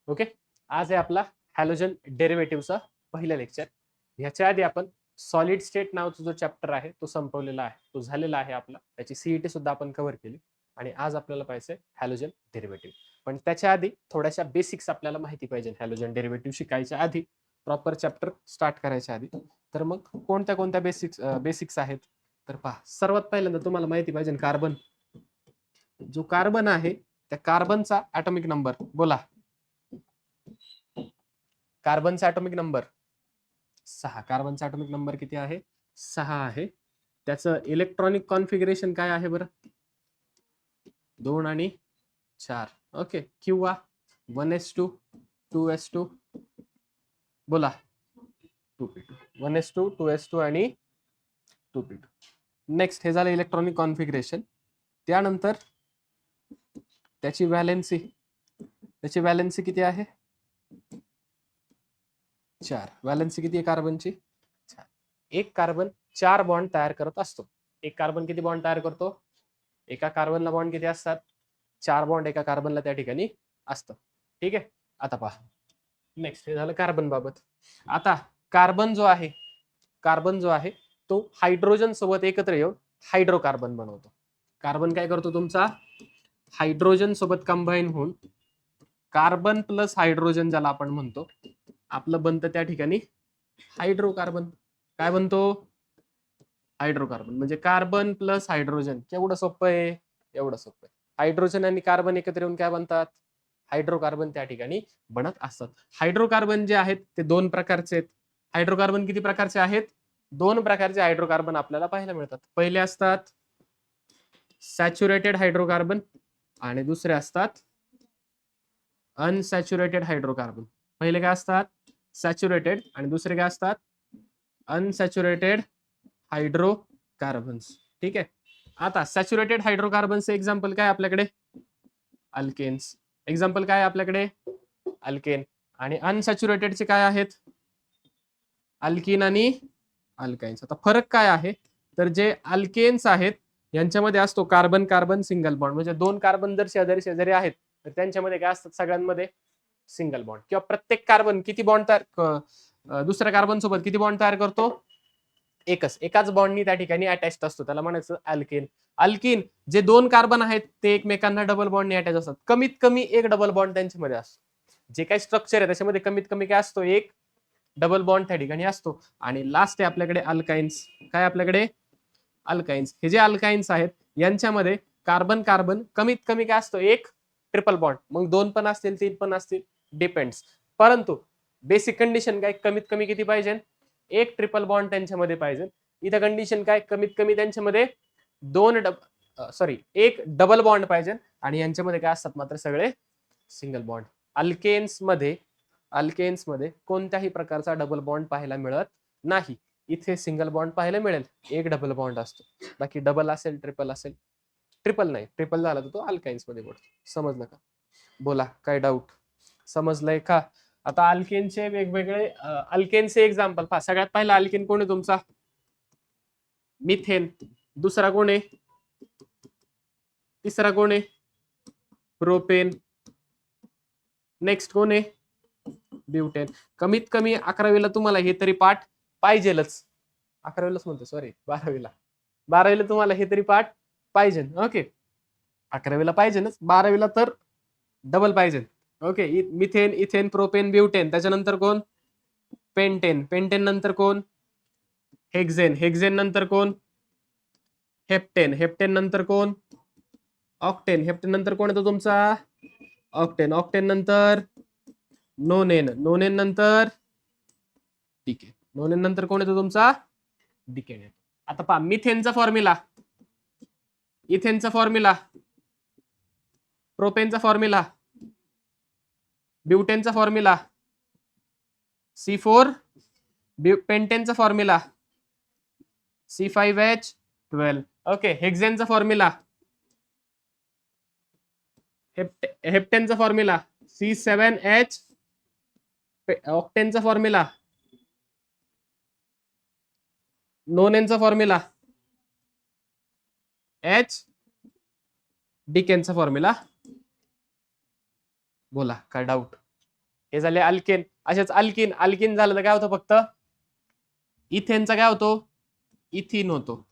Okay. आज आहे आपला हॅलोजन डेरिव्हेटिव्हचा पहिला लेक्चर. ह्याच्या आधी आपण सॉलिड स्टेट नावाचा जो चॅप्टर आहे तो संपवलेला आहे, तो झालेला आहे आपला. त्याची सीईटी सुद्धा आपण कव्हर केली आणि आज आपल्याला पाहिजे हॅलोजन डेरिव्हेटिव्ह. पण त्याच्या आधी थोड्याशा बेसिक्स आपल्याला माहिती पाहिजे. हॅलोजन डेरिव्हेटिव्ह शिकायच्या आधी, प्रॉपर चॅप्टर स्टार्ट करायच्या आधी. तर मग कोणत्या कोणत्या बेसिक्स आहेत तर पहा. सर्वात पहिल्यांदा तुम्हाला माहिती पाहिजे कार्बन. जो कार्बन आहे त्या कार्बनचा ॲटॉमिक नंबर बोला. कार्बनचा ॲटॉमिक नंबर 6. कार्बनचा ॲटॉमिक नंबर किती आहे? 6 आहे. त्याचं इलेक्ट्रॉनिक कॉन्फिगरेशन काय आहे बरं? 2 आणि 4. ओके. किंवा 1s2 2s2 बोला 2p2. 1s2 2s2 आणि 2p2. नेक्स्ट हे झालं इलेक्ट्रॉनिक कॉन्फिगरेशन. त्यानंतर त्याची व्हॅलेन्सी किती आहे? 4. व्हॅलेन्सी किती आहे कार्बनची? 4. एक कार्बन 4 बॉन्ड तयार करत असतो. एक कार्बन किती बॉन्ड तयार करतो? एका कार्बनला बॉन्ड किती असतात? 4 बॉन्ड एका कार्बनला त्या ठिकाणी असतं. ठीक आहे. आता पहा, नेक्स्ट हे झालं कार्बन बाबत. आता कार्बन जो आहे तो हायड्रोजन सोबत एकत्र येऊन हायड्रोकार्बन बनवतो. कार्बन काय करतो तुमचा? हायड्रोजन सोबत कंबाईन होऊन कार्बन प्लस हायड्रोजन ज्याला आपण म्हणतो, आपलं बनतं त्या ठिकाणी हायड्रोकार्बन. काय बनतो? हायड्रोकार्बन. म्हणजे कार्बन प्लस हायड्रोजन. केवढं सोपं आहे? एवढं सोपं आहे. हायड्रोजन आणि कार्बन एकत्र येऊन काय बनतात? हायड्रोकार्बन त्या ठिकाणी बनत असतात. हायड्रोकार्बन जे आहेत ते 2 प्रकारचे आहेत. हायड्रोकार्बन किती प्रकारचे आहेत? 2 प्रकारचे हायड्रोकार्बन आपल्याला पाहायला मिळतात. पहिले असतात सॅच्युरेटेड हायड्रोकार्बन आणि दुसरे असतात अनसॅच्युरेटेड हायड्रोकार्बन. पहिले काय असतात? सॅच्युरेटेड आणि दुसरे काय असतात? Unsaturated hydrocarbons. ठीक आहे. आता सॅच्युरेटेड हायड्रोकार्बनचे एक्झाम्पल काय आपल्याकडे? अल्केन्स. एक्झाम्पल काय आपल्याकडे? अल्केन. आणि अनसॅच्युरेटेडचे काय आहेत? अल्किन आणि अल्काइन्स. आता फरक काय आहे? तर जे अल्केन्स आहेत यांच्यामध्ये असतो कार्बन कार्बन सिंगल बॉन्ड. म्हणजे 2 कार्बन जर शेजारी शेजारी आहेत तर त्यांच्यामध्ये काय असतात? सगळ्यांमध्ये सिंगल बॉन्ड. किंवा प्रत्येक कार्बन किती बॉन्ड तयार दुसऱ्या कार्बन सोबत किती बॉन्ड तयार करतो? एकाच बॉन्डनी त्या ठिकाणी अटॅच्ड असतो. त्याला म्हणायचं अल्केन. अल्किन जे 2 कार्बन आहेत ते एकमेकांना डबल बॉन्डनी अटॅच असतात. कमीत कमी एक डबल बॉन्ड त्यांच्यामध्ये असतो. जे काही स्ट्रक्चर आहे त्याच्यामध्ये कमीत कमी काय असतो? एक डबल बॉन्ड त्या ठिकाणी असतो. आणि लास्ट आहे आपल्याकडे अल्काइन्स. काय आपल्याकडे? अल्काइन्स. हे जे अल्काइन्स आहेत यांच्यामध्ये कार्बन कार्बन कमीत कमी काय असतो? एक ट्रिपल बॉन्ड. मग 2 पण असतील 3 पण असतील, डिपेंड्स. परंतु बेसिक कंडिशन काय? कमीत कमी किती पाहिजे? एक ट्रिपल बॉन्ड त्यांच्यामध्ये पाहिजे. इथं कंडिशन काय? कमीत कमी त्यांच्यामध्ये एक डबल बॉन्ड पाहिजे आणि यांच्यामध्ये काय असतात मात्र सगळे सिंगल बॉन्ड. अल्केन्समध्ये कोणत्याही प्रकारचा डबल बॉन्ड पाहायला मिळत नाही. इथे सिंगल बॉन्ड पाहायला मिळेल. एक डबल बॉन्ड असतो. बाकी डबल असेल, ट्रिपल असेल. ट्रिपल नाही, ट्रिपल झाला तर तो अल्काइन्स मध्ये पडतो. समजलं का? बोला, काय डाऊट? समजलंय का? आता अल्केनचे वेगवेगळे अल्केनचे एक्झाम्पल पहा. सगळ्यात पहिला अल्केन कोण आहे तुमचा? मिथेन. दुसरा कोण आहे? तिसरा कोण आहे? प्रोपेन. नेक्स्ट कोण आहे? ब्युटेन. कमीत कमी 11वीला तुम्हाला हे तरी पाठ पाहिजेलच. 11वीलाच म्हणतो, सॉरी 12वीला तुम्हाला हे तरी पाठ पाहिजे. ओके. 11वीला पाहिजेच, 12वीला तर डबल पाहिजे. Okay. Methane, ethane, propane, butane. त्याच्यानंतर कोण? पेंटेन. पेंटेन नंतर कोण? हेक्झेन. हेक्झेन नंतर कोण? हेप्टेन. हेप्टेन नंतर कोण? ऑक्टेन. हेप्टेन नंतर कोण येतो तुमचा? ऑक्टेन. ऑक्टेन नंतर नोनेन. नोनेन नंतर डिकेन. नोनेन नंतर कोण येतो तुमचा? डिकेन येतो. आता पहा, मिथेनचा फॉर्म्युला, इथेनचा फॉर्म्युला, प्रोपेनचा फॉर्म्युला, ब्युटेनचा फॉर्म्युला, C4, पेंटेनचा फॉर्म्युला C5H12. ओके. हेक्झेनचा फॉर्म्युला, हेप्टेनचा फॉर्म्युला C7H. ऑक्टेनचा फॉर्म्युला, नोनेनचा फॉर्म्युला H. डिकेनचा फॉर्म्युला. बोला, काय डाऊट? हे झाले अल्केन. असेच अल्किन, अल्किन झालं तर काय होतं फक्त इथेनचा काय होतो, इथिन होतो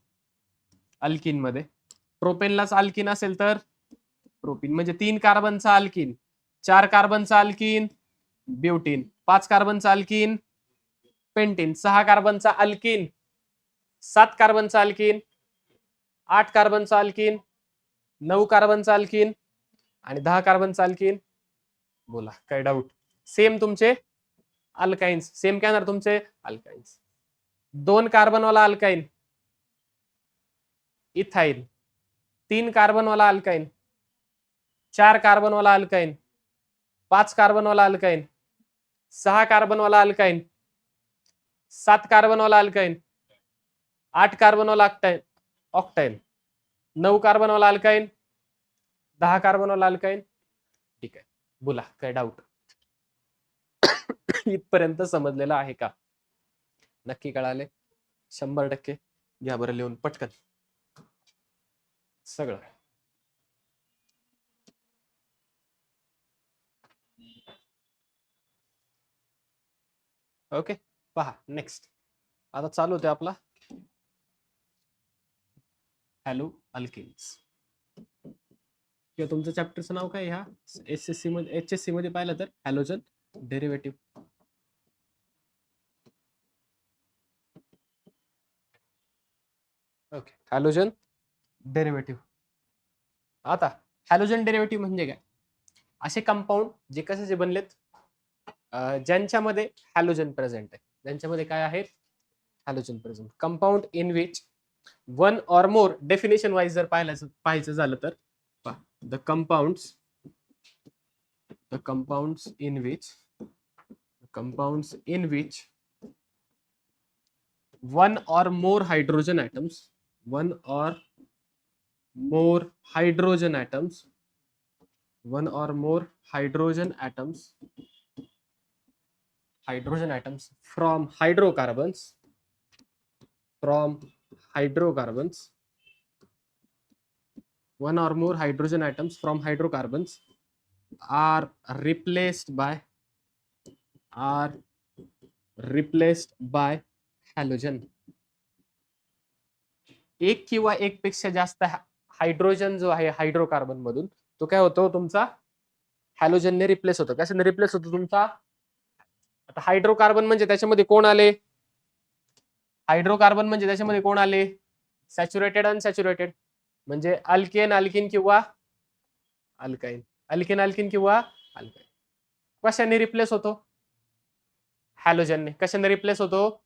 अल्किन मध्ये. प्रोपेनलाच अल्किन असेल तर प्रोपिन, म्हणजे 3 कार्बनचा अल्किन, 4 कार्बनचा अल्किन ब्युटीन, 5 कार्बनचा अल्किन पेंटीन, 6 कार्बनचा अल्किन, 7 कार्बनचा अल्किन, 8 कार्बनचा अल्किन, 9 कार्बनचा अल्किन आणि 10 कार्बनचा अल्किन. बोला काय डाऊट? सेम तुमचे अल्काइन्स, सेम काय होणार तुमचे अल्काइन्स. 2 कार्बन वाला अल्काइन इथाइल, 3 कार्बन वाला अल्काइन, 4 कार्बन वाला अल्काइन, 5 कार्बन वाला अल्काइन, 6 कार्बन वाला अल्काइन, 7 कार्बन वाला अल्काइन, 8 कार्बन वाला ऑक्टाइन, 9 कार्बन वाला अल्काइन, 10 कार्बन वाला अल्काइन. ठीक आहे, बोला काय डाऊट? इथपर्यंत समजलेलं आहे का? नक्की कळाले? 100% घ्या बरं लिहून पटकन सगळं. ओके, पहा नेक्स्ट. आता चालू होते आपला हॅलो अल्केन्स. किंवा तुमचं चॅप्टरचं नाव काय ह्या एसएससी मध्ये, एचएससी मध्ये पाहिलं तर halogen derivative. Okay, halogen derivative. आता हॅलोजन डेरिव्हेटिव्ह म्हणजे काय? असे कंपाऊंड जे कशाचे बनलेत, ज्यांच्यामध्ये हॅलोजन प्रेझेंट आहे. ज्यांच्यामध्ये काय आहे? Halogen present. Compound in which one or more, definition wise जर पाहायचं झालं तर the compounds in which one or more hydrogen atoms from hydrocarbons one or more hydrogen atoms from hydrocarbons are replaced by halogen. एक किंवा एक पेक्षा जास्त hydrogen जो आहे हायड्रोकार्बन मधून, तो काय होतो तुमचा हॅलोजनने रिप्लेस होतो. कशाने रिप्लेस होतो तुमचा? आता हायड्रोकार्बन म्हणजे त्याच्यामध्ये कोण आले? हायड्रोकार्बन म्हणजे त्याच्यामध्ये कोण आले? सॅच्युरेटेड, अनसॅच्युरेटेड, म्हणजे अल्केन, अल्किन किंवा अल्काइन, अल्केन, अल्किन किंवा अल्काइन. कशाने रिप्लेस होतो? हॅलोजनने. कशाने रिप्लेस होतो?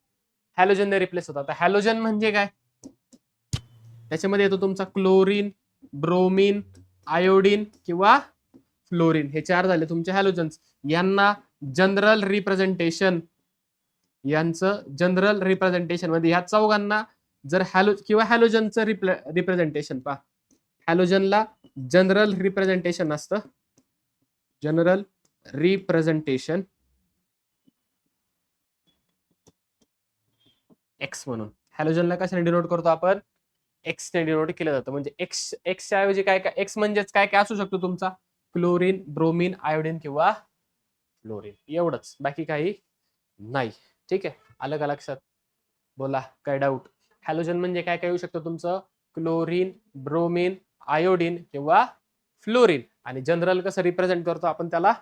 हॅलोजनने रिप्लेस होतो. आता हॅलोजन म्हणजे काय? त्याच्यामध्ये येतो तुमचा क्लोरीन, ब्रोमीन, आयोडीन किंवा फ्लोरीन. हे 4 झाले तुमचे हॅलोजन्स. यांना जनरल रिप्रेझेंटेशन मध्ये ह्या चौघांना जर हॅलोजनचं रिप्रेझेंटेशन पहा, हॅलोजनला जनरल रिप्रेझेंटेशन असतं, जनरल रिप्रेझेंटेशन एक्स म्हणून. हॅलोजनला कशाने डिनोट करतो आपण? एक्स ने डिनोट केलं जातं. म्हणजे एक्सच्या ऐवजी काय काय, एक्स म्हणजेच काय काय असू शकतो तुमचा? क्लोरीन, ब्रोमीन, आयोडीन किंवा फ्लोरीन. एवढंच, बाकी काही नाही. ठीक आहे, आलं का लक्षात? बोला काय डाऊट? हॅलोजन म्हणजे काय काय येऊ शकतं तुमचं? क्लोरीन, ब्रोमीन, आयोडीन किंवा फ्लोरीन. आणि जनरल कसं रिप्रेझेंट करतो आपण त्याला?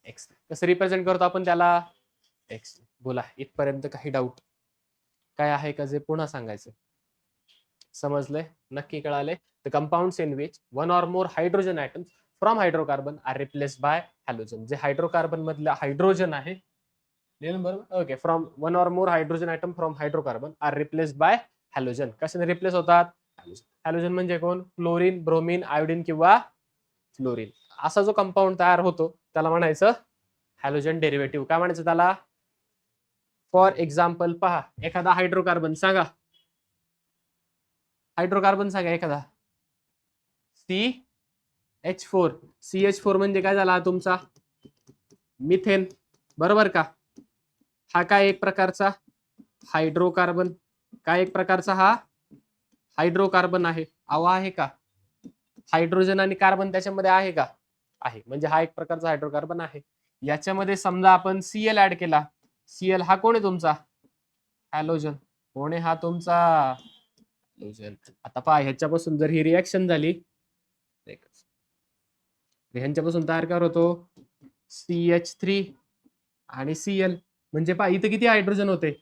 एक्स. कसं रिप्रेझेंट करतो आपण त्याला? एक्स. बोला इथपर्यंत काही डाऊट काय आहे का जे पुन्हा सांगायचं? समजले? नक्की कळाले? The compounds in which one or more hydrogen atoms from hydrocarbon are replaced by halogen. जे हायड्रोकार्बन मधला हायड्रोजन आहे, बरोबर? Okay, from one or more hydrogen atom from hydrocarbon are replaced by halogen. कशाने रिप्लेस होतात? Halogen म्हणजे कोण? Chlorine, bromine, iodine किंवा fluorine. असा जो कंपाऊंड तयार होतो त्याला म्हणायचं हॅलोजन डेरिव्हेटिव्ह. काय म्हणायचं त्याला? फॉर एक्झाम्पल पहा, एखादा हायड्रोकार्बन सांगा, हायड्रोकार्बन सांगा एखादा. CH4. CH4 म्हणजे काय झाला तुमचा? मिथेन, बरोबर का? हा काय एक प्रकारचा हायड्रोकार्बन, काय एक प्रकारचा हा हायड्रोकार्बन आहे. हवा आहे का? हायड्रोजन आणि कार्बन त्याच्यामध्ये आहे का? आहे, म्हणजे हा एक प्रकारचा हायड्रोकार्बन आहे. याच्यामध्ये समजा आपण Cl ऍड केला. Cl हा कोण आहे तुमचा? हॅलोजन. कोण आहे हा तुमचा? हॅलोजन. आता पहा ह्याच्यापासून जर ही रिएक्शन झाली, ह्यांच्यापासून तयार काय होतो? CH3 आणि Cl. म्हणजे पहा इथे किती हायड्रोजन होते?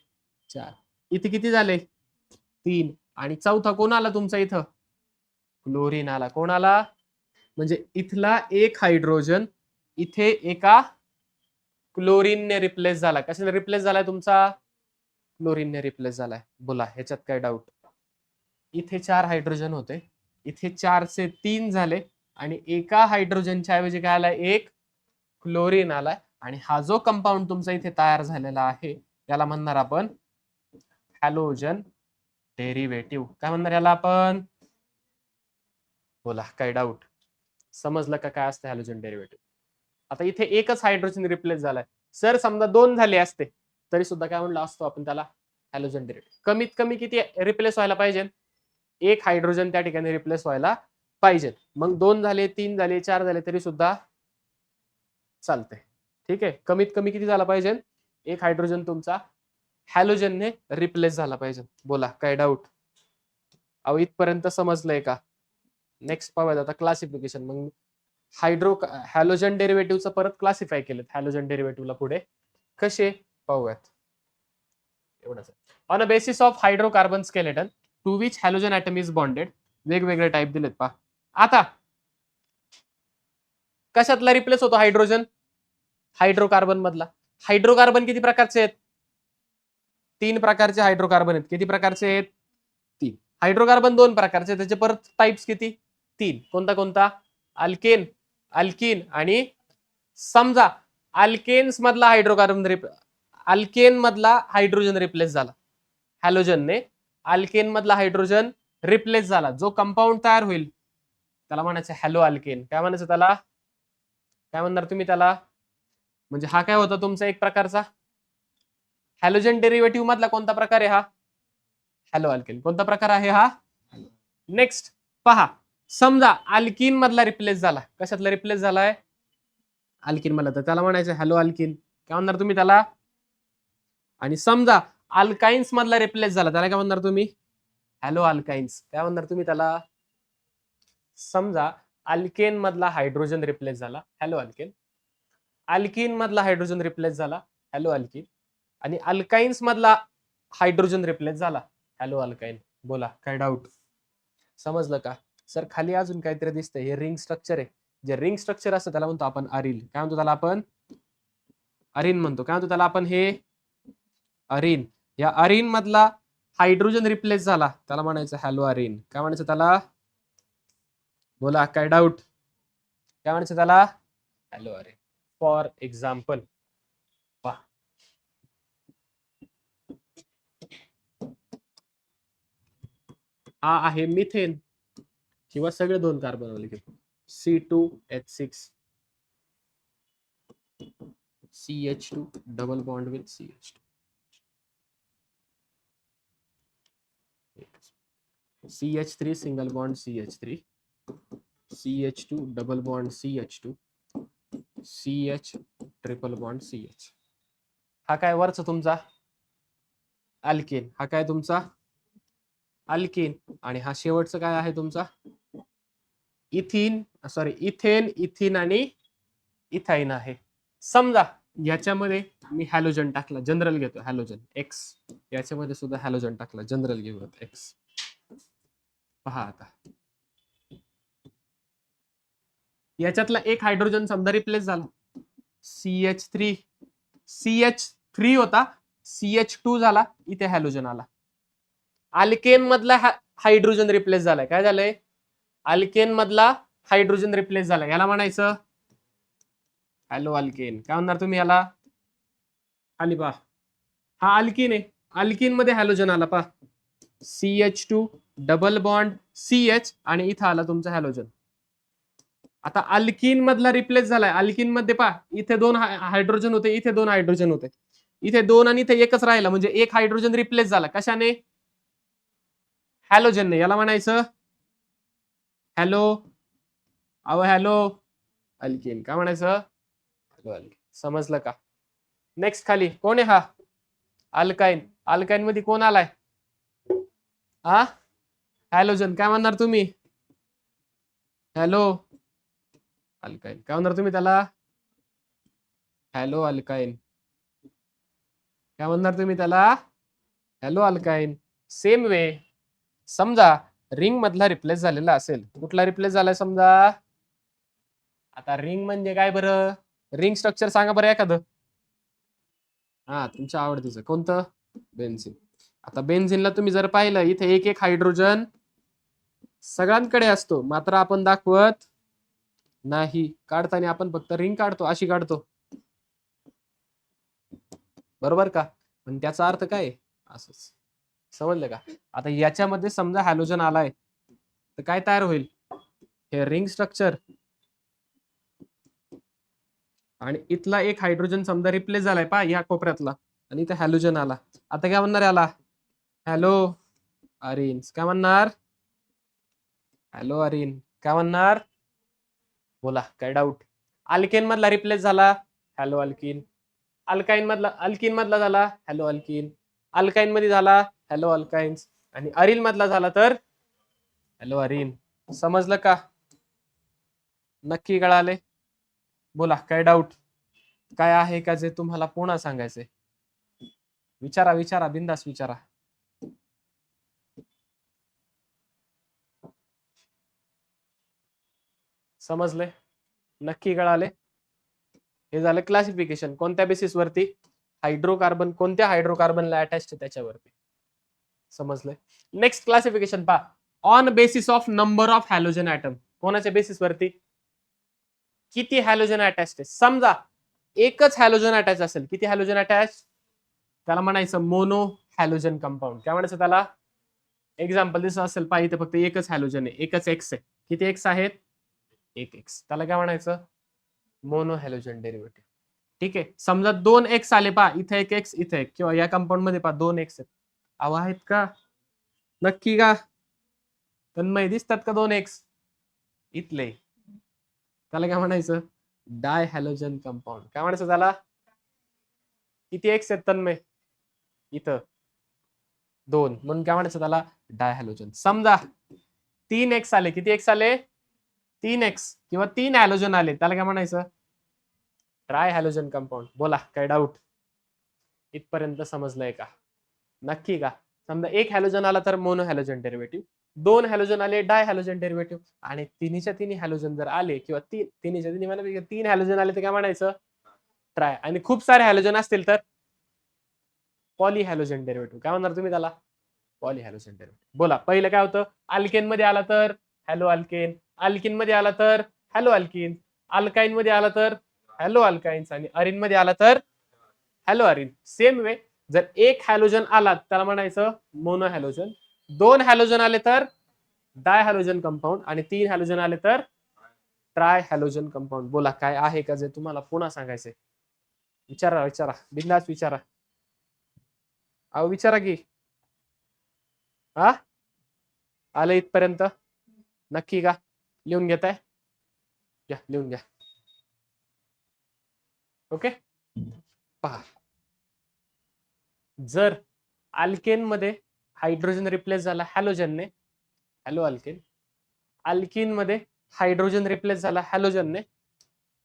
4. इथे किती झाले? 3. आणि चौथा कोण आला तुमचा इथं? क्लोरीन आला. कोण आला? म्हणजे इथला एक हायड्रोजन इथे एका क्लोरीनने रिप्लेस झाला. कशाने रिप्लेस झालाय तुमचा? क्लोरीनने रिप्लेस झालाय. बोला ह्याच्यात काय डाऊट? इथे 4 हायड्रोजन होते, इथे 4 चे 3 झाले आणि एका हायड्रोजनच्या ऐवजी काय आलाय? एक क्लोरीन आलाय. आणि हा जो कंपाऊंड तुमचा इथे तयार झालेला आहे याला म्हणणार आपण हॅलोजन डेरिव्हेटिव्ह. काय म्हणणार याला आपण? बोला काय डाऊट? समजलं का काय असतं हॅलोजन डेरिव्हेटिव्ह? आता इथे एकच हायड्रोजन रिप्लेस झालाय. सर समजा 2 झाले असते तरी सुद्धा काय म्हणलं असतो आपण त्याला? Halogen derivative. कमीत कमी किती रिप्लेस व्हायला पाहिजे? एक हायड्रोजन त्या ठिकाणी रिप्लेस व्हायला पाहिजे. मग 2 झाले, 3 झाले, 4 झाले तरी सुद्धा चालते. ठीक आहे. कमीत कमी किती झाला पाहिजे? एक हायड्रोजन तुमचा हॅलोजनने रिप्लेस झाला पाहिजे. बोला काय डाऊट? अहो इथपर्यंत समजलंय का? नेक्स्ट पाहूयात आता क्लासिफिकेशन. मग हॅलोजन डेरिव्हेटिव्हचं परत क्लासिफाय केलं. हॅलोजन डेरिव्हेटिव्हला पुढे कसे पाहूयात. एवढंच. On a basis of hydrocarbon skeleton to which halogen atom is bonded. वेगवेगळे टाईप दिलेत पहा. आता कशातला रिप्लेस होतो हायड्रोजन? हायड्रोकार्बन मधला. हायड्रोकार्बन किती प्रकारचे आहेत? 3 प्रकारचे हायड्रोकार्बन आहेत. किती प्रकारचे आहेत? 3. हायड्रोकार्बन 2 प्रकारचे, त्याचे परत टाइप्स किती? 3. कोणता कोणता? अल्केन, अल्किन आणि समजा अल्केन्स मधला अल्केन मधला हायड्रोजन रिप्लेस झाला हॅलोजनने. अल्केन मधला हायड्रोजन रिप्लेस झाला. जो कंपाऊंड तयार होईल त्याला म्हणायचं हॅलो अल्केन. काय म्हणायचं त्याला? काय म्हणणार तुम्ही त्याला? म्हणजे हा काय होता तुमचा एक प्रकारचा हॅलोजन डेरिव्हेटिव्ह मधला कोणता प्रकार आहे हा? Hello alkane. कोणता प्रकार आहे हा? नेक्स्ट पहा. समजा अल्किन मधला रिप्लेस झाला. कशातला रिप्लेस झालाय? अल्किन मधला. तर त्याला म्हणायचं हॅलो अल्किन. काय म्हणणार तुम्ही त्याला? आणि समजा अल्काइन्स मधला रिप्लेस झाला त्याला काय म्हणणार तुम्ही? Hello alkynes. काय म्हणणार तुम्ही त्याला? समजा अल्केन मधला हायड्रोजन रिप्लेस झाला, हॅलो अल्केन. अल्किन मधला हायड्रोजन रिप्लेस झाला, हॅलो अल्किन. आणि अल्काइन्स मधला हायड्रोजन रिप्लेस झाला, हॅलो अल्काइन. बोला काय डाऊट? समजलं का? सर खाली अजून काहीतरी दिसतंय. हे रिंग स्ट्रक्चर आहे. जे रिंग स्ट्रक्चर असतं त्याला म्हणतो आपण अरिन. काय म्हणतो त्याला आपण? अरिन म्हणतो. काय म्हणतो त्याला आपण? हे अरिन. या अरिन मधला हायड्रोजन रिप्लेस झाला त्याला म्हणायचं हॅलो अरिन. काय म्हणायचं त्याला? बोला काय डाऊट? काय म्हणायचं त्याला? हॅलो अरिन. फॉर एक्झाम्पल हा आहे मिथेन किंवा सगळे 2 कार्बन वाले घेतो. C2H6 CH2 double bond with CH2. CH3 single bond CH3 CH2 double bond CH2 CH triple bond CH. हा काय वरचा तुमचा अल्केन. हा काय तुमचा अल्केन. आणि हा शेवटचा काय आहे तुमचा? इथेन, इथिन आणि इथाइन आहे. समजा याच्यामध्ये मी हॅलोजन टाकला, जनरल घेतो हॅलोजन X. याच्यामध्ये सुद्धा हॅलोजन टाकला, जनरल घेऊयात X. पहा आता याच्यातला एक हायड्रोजन समजा रिप्लेस झाला, CH3 होता, CH2 झाला, इथे हॅलोजन आला. अल्केन मधला हायड्रोजन रिप्लेस झालाय. काय झालंय? अल्केन मधला हायड्रोजन रिप्लेस झाला. याला म्हणायचं हॅलो अल्केन. काय म्हणणार तुम्ही याला? खाली पहा. हा अल्किन आहे. अल्किन मध्ये हॅलोजन आला पहा. CH2 डबल बॉन्ड CH आणि इथं आला तुमचा हॅलोजन. आता अल्किन मधला रिप्लेस झालाय. अल्किन मध्ये पहा इथे 2 हायड्रोजन होते, इथे 2 हायड्रोजन होते, इथे 2 आणि इथे एकच राहिला. म्हणजे एक हायड्रोजन रिप्लेस झाला. कशाने? हॅलोजनने. याला म्हणायचं हॅलो. अहो हॅलो अल्किन. काय म्हणायचं? Hello alkene. समजलं का? नेक्स्ट खाली कोण आहे हा? अल्काईन. अल्काईन मध्ये कोण आलाय? हा, हॅलोजन. काय म्हणणार तुम्ही? हॅलो अल्काईन. काय म्हणणार तुम्ही त्याला? हॅलो अल्काईन. काय म्हणणार तुम्ही त्याला? हॅलो अल्काईन. सेम वे समजा रिंग मधला रिप्लेस झालेला असेल. कुठला रिप्लेस झालाय समजा? आता रिंग म्हणजे काय बरं? रिंग स्ट्रक्चर सांगा बरं एखादं. हा, तुमच्या आवडतीचं कोणतं? बेन्झिन. आता बेन्झिनला तुम्ही जर पाहिलं इथे एक एक हायड्रोजन सगळ्यांकडे असतो, मात्र आपण दाखवत नाही. काढताना आपण फक्त रिंग काढतो, अशी काढतो. बरोबर का? पण त्याचा अर्थ काय? असंच. समजलं का? आता याच्यामध्ये समजा हॅलोजन आलाय तर काय तयार होईल? हे रिंग स्ट्रक्चर आणि इथला एक हायड्रोजन समजा रिप्लेस झालाय पहा या कोपऱ्यातला, आणि इथे हॅलोजन आला. आता काय म्हणणार याला? हॅलो अरिन. काय म्हणणार? हॅलो अरिन. काय म्हणणार? बोला, काय डाऊट? अल्केन मधला रिप्लेस झाला, हॅलो अल्किन. अल्काईन मधला झाला, हॅलो अल्किन. अल्काईन मध्ये झाला, हॅलो अल्काइन्स. आणि अरिन मधला झाला तर हॅलो अरिन. समजलं का? नक्की कळाले? बोला, काय डाऊट? काय आहे का जे तुम्हाला पुन्हा सांगायचंय? विचारा विचारा, बिंदास विचारा. समजले? नक्की कळाले? हे झालं क्लासिफिकेशन. कोणत्या बेसिस वरती? हायड्रोकार्बन कोणत्या हायड्रोकार्बनला अटॅच त्याच्यावरती. समजले? नेक्स्ट क्लासिफिकेशन पहा. On basis of number of halogen atom. कोणाच्या बेसिस वरती? किती हॅलोजन अटॅच. समजा एकच हॅलोजन अटॅच असेल. किती हॅलोजन अटॅच? त्याला म्हणायचं मोनो हॅलोजन कंपाऊंड. काय म्हणायचं त्याला? एक्झाम्पल दिसत असेल पहा, इथे फक्त एकच हॅलोजन आहे, एकच एक्स आहे. किती एक्स आहेत? एक एक्स. त्याला काय म्हणायचं? Mono halogen derivative. ठीक आहे. समजा 2 एक्स आले पहा, इथे एक एक्स, इथे एक, किंवा या कंपाऊंड मध्ये पहा 2 एक्स आहेत. अहो आहेत का? नक्की का? तन्मय दिसतात का 2 एक्स इथले? त्याला काय म्हणायचं? डाय हॅलोजन कंपाऊंड. काय म्हणायचं त्याला? किती एक्स आहेत तन्मय? इथं 2, म्हणून काय म्हणायचं त्याला? डाय हॅलोजन. समजा 3 एक्स आले. किती एक्स आले? 3 एक्स किंवा 3 हॅलोजन आले, त्याला काय म्हणायचं? Try halogen compound. बोला, काय डाऊट? इथपर्यंत समजलंय का? नक्की का? समजा एक हॅलोजन आला तर मोनो हॅलोजन डेरिव्हेटिव्ह, 2 हॅलोजन आले डाय हॅलोजन डेरिव्हेटिव्ह, आणि तिन्हीच्या तिन्ही हॅलोजन जर आले किंवा तिन्हीच्या तिन्ही मला 3 हॅलोजन आले तर काय म्हणायचं? ट्राय. आणि खूप सारे हॅलोजन असतील तर पॉली हॅलोजन डेरिव्हेटिव्ह. काय म्हणणार तुम्ही त्याला? Poly halogen derivative. बोला, पहिलं काय होतं? अल्केन मध्ये आला तर हॅलो अल्केन, अल्किन मध्ये आला तर हॅलो अल्किन, अल्काईन मध्ये आला तर हॅलो अल्काइन्स, आणि अरिन मध्ये आला तर हॅलो अरिन. सेम वे जर एक हॅलोजन आला त्याला म्हणायचं मोनो हॅलोजन, 2 हॅलोजन आले तर डाय हॅलोजन कंपाऊंड, आणि 3 हॅलोजन आले तर ट्राय हॅलोजन कंपाऊंड. बोला, काय आहे का जे तुम्हाला पुन्हा सांगायचंय? विचारा विचारा, बिंदास विचारा. अहो विचारा की. हा, आले इथपर्यंत? नक्की का? लिहून घेताय? घ्या, लिहून घ्या. ओके. पहा, जर अल्केन मध्ये हायड्रोजन रिप्लेस झाला हॅलोजनने, हॅलो अल्केन. अल्किन मध्ये हायड्रोजन रिप्लेस झाला हॅलोजनने,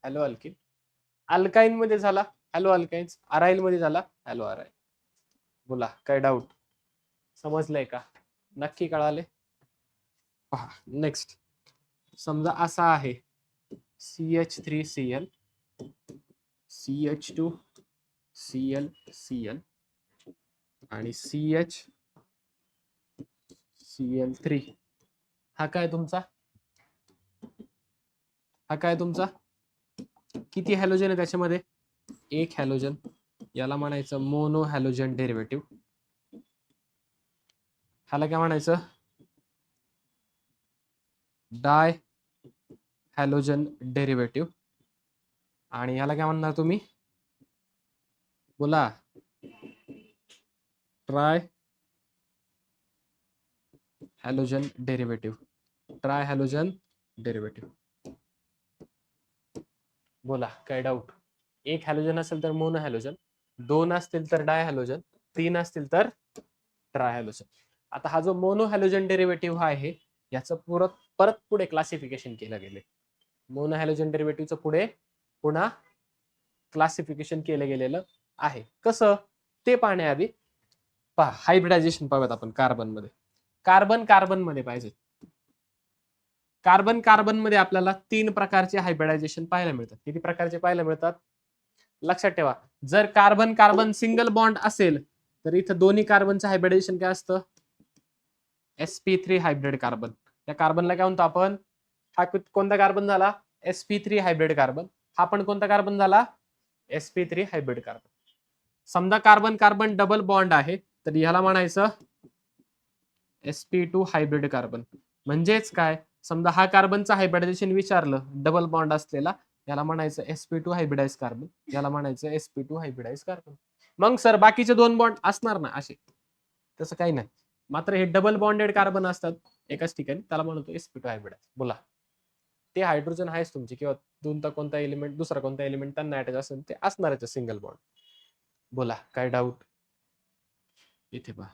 हॅलो अल्किन. अल्काईन मध्ये झाला हॅलो अल्काइन्स, अराईल मध्ये झाला हॅलो अराईल. बोला, काय डाऊट? समजलंय का? नक्की कळाले? पहा, नेक्स्ट समजा असा आहे, CH3Cl, CH2, Cl, Cl आणि CH, Cl3. हा काय तुमचा? हा काय तुमचा? किती हॅलोजन आहे त्याच्यामध्ये? एक हॅलोजन. याला म्हणायचं मोनो हॅलोजन डेरिव्हेटिव्ह. ह्याला काय म्हणायचं? डाय हॅलोजन डेरिव्हेटिव्ह. आणि याला काय म्हणणार तुम्ही? बोला, try halogen derivative. Try halogen derivative. बोला, काय डाऊट? एक हॅलोजन असेल तर मोनो हॅलोजन, 2 असतील तर डाय हॅलोजन, 3 असतील तर ट्राय हॅलोजन. आता हा जो मोनो हॅलोजन डेरिव्हेटिव्ह हा आहे, याचं परत पुढे क्लासिफिकेशन केलं गेले. मोनो हॅलोजन डेरिव्हेटिव्हचं पुढे पुन्हा क्लासिफिकेशन केलं गेलेलं आहे. कसं ते पाहण्याआधी पहा, हायब्रिडायझेशन पाहूयात आपण कार्बन मध्ये. कार्बन मध्ये पाहिजे. कार्बन मध्ये आपल्याला 3 प्रकारचे हायब्रिडायझेशन पाहायला मिळतात. किती प्रकारचे पाहायला मिळतात? लक्षात ठेवा, जर कार्बन सिंगल बॉन्ड असेल तर इथं दोन्ही कार्बनचं हायब्रिडायझेशन काय असतं? sp3 hybrid carbon. त्या कार्बनला काय म्हणतो आपण? हा कोणता कार्बन झाला? sp3 hybrid carbon. हा पण कोणता कार्बन झाला? sp3 hybrid carbon. समजा कार्बन डबल बॉन्ड आहे तर ह्याला म्हणायचं sp2 हायब्रिड कार्बन. म्हणजेच काय, समजा हा कार्बनचा हायब्रिडायझेशन विचारलं डबल बॉन्ड असलेला, याला म्हणायचं sp2 हायब्रिडाइज कार्बन, याला म्हणायचं sp2 हायब्रिडाइज कार्बन. मग सर बाकीचे 2 बॉन्ड असणार ना असे? तसं काही नाही, मात्र हे डबल बॉन्डेड कार्बन असतात एकाच ठिकाणी, त्याला म्हणतो sp2 हायब्रिडाइज. बोला, ते हायड्रोजन आहेच तुमचे, किंवा दोनचा कोणता एलिमेंट दुसरा कोणता एलिमेंट त्यांना अटॅच असेल ते असणारच सिंगल बॉन्ड. बोला, काय डाऊट? इथे पहा,